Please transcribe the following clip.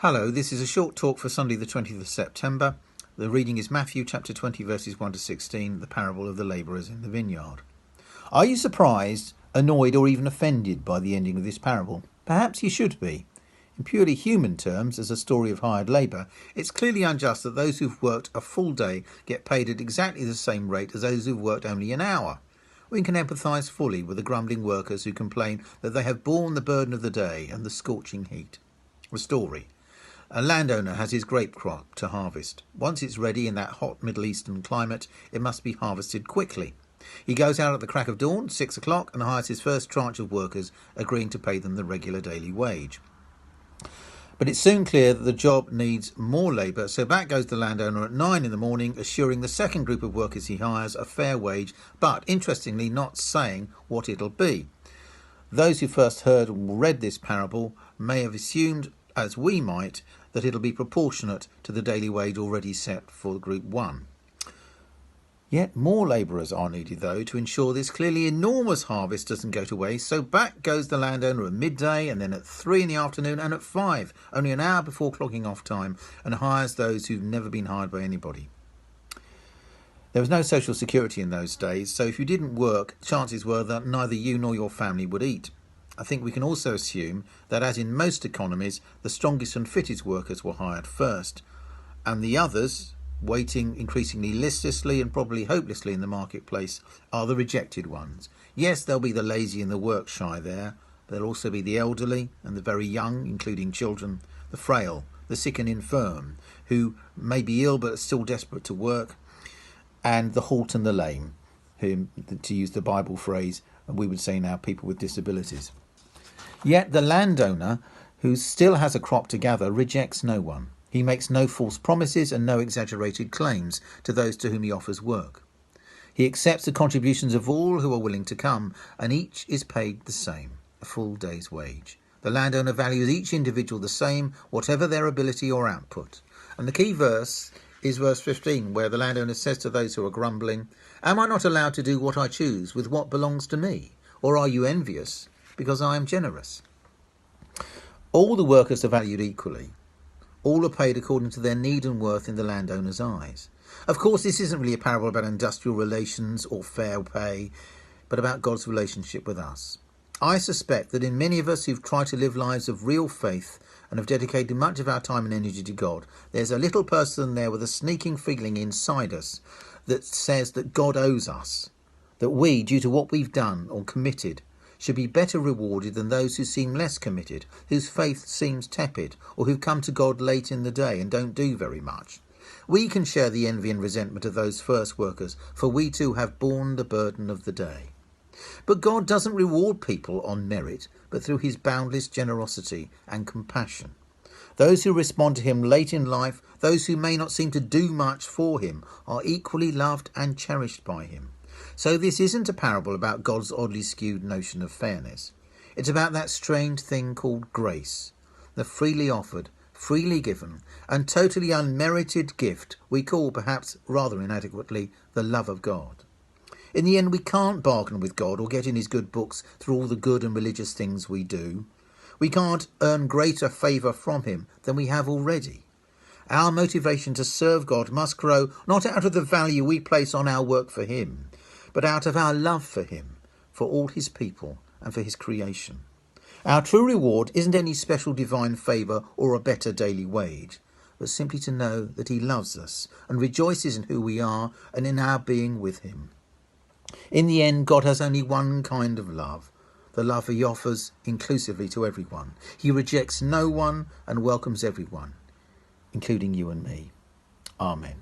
Hello, this is a short talk for Sunday the 20th of September. The reading is Matthew chapter 20 verses 1 to 16, the parable of the labourers in the vineyard. Are you surprised, annoyed or even offended by the ending of this parable? Perhaps you should be. In purely human terms, as a story of hired labour, it's clearly unjust that those who've worked a full day get paid at exactly the same rate as those who've worked only an hour. We can empathise fully with the grumbling workers who complain that they have borne the burden of the day and the scorching heat. The story. A landowner has his grape crop to harvest. Once it's ready in that hot Middle Eastern climate, it must be harvested quickly. He goes out at the crack of dawn, 6 o'clock, and hires his first tranche of workers, agreeing to pay them the regular daily wage. But it's soon clear that the job needs more labour, so back goes the landowner at 9 in the morning, assuring the second group of workers he hires a fair wage, but, interestingly, not saying what it'll be. Those who first heard or read this parable may have assumed, as we might, that it'll be proportionate to the daily wage already set for Group 1. Yet more labourers are needed, though, to ensure this clearly enormous harvest doesn't go to waste, so back goes the landowner at midday and then at 3 in the afternoon and at 5, only an hour before clocking off time, and hires those who've never been hired by anybody. There was no social security in those days, so if you didn't work, chances were that neither you nor your family would eat. I think we can also assume that, as in most economies, the strongest and fittest workers were hired first, and the others, waiting increasingly listlessly and probably hopelessly in the marketplace, are the rejected ones. Yes, there'll be the lazy and the work-shy there, but there'll also be the elderly and the very young, including children, the frail, the sick and infirm, who may be ill but are still desperate to work, and the halt and the lame, whom, to use the Bible phrase, we would say now, people with disabilities. Yet the landowner, who still has a crop to gather, rejects no one. He makes no false promises and no exaggerated claims to those to whom he offers work. He accepts the contributions of all who are willing to come, and each is paid the same, a full day's wage. The landowner values each individual the same, whatever their ability or output. And the key verse is verse 15, where the landowner says to those who are grumbling, "Am I not allowed to do what I choose with what belongs to me? Or are you envious because I am generous?" All the workers are valued equally. All are paid according to their need and worth in the landowner's eyes. Of course, this isn't really a parable about industrial relations or fair pay, but about God's relationship with us. I suspect that in many of us who've tried to live lives of real faith and have dedicated much of our time and energy to God, there's a little person there with a sneaking feeling inside us that says that God owes us, that we, due to what we've done or committed, should be better rewarded than those who seem less committed, whose faith seems tepid, or who come to God late in the day and don't do very much. We can share the envy and resentment of those first workers, for we too have borne the burden of the day. But God doesn't reward people on merit, but through his boundless generosity and compassion. Those who respond to him late in life, those who may not seem to do much for him, are equally loved and cherished by him. So this isn't a parable about God's oddly skewed notion of fairness. It's about that strange thing called grace, the freely offered, freely given, and totally unmerited gift we call, perhaps rather inadequately, the love of God. In the end, we can't bargain with God or get in his good books through all the good and religious things we do. We can't earn greater favour from him than we have already. Our motivation to serve God must grow not out of the value we place on our work for him, but out of our love for him, for all his people and for his creation. Our true reward isn't any special divine favour or a better daily wage, but simply to know that he loves us and rejoices in who we are and in our being with him. In the end, God has only one kind of love, the love he offers inclusively to everyone. He rejects no one and welcomes everyone, including you and me. Amen.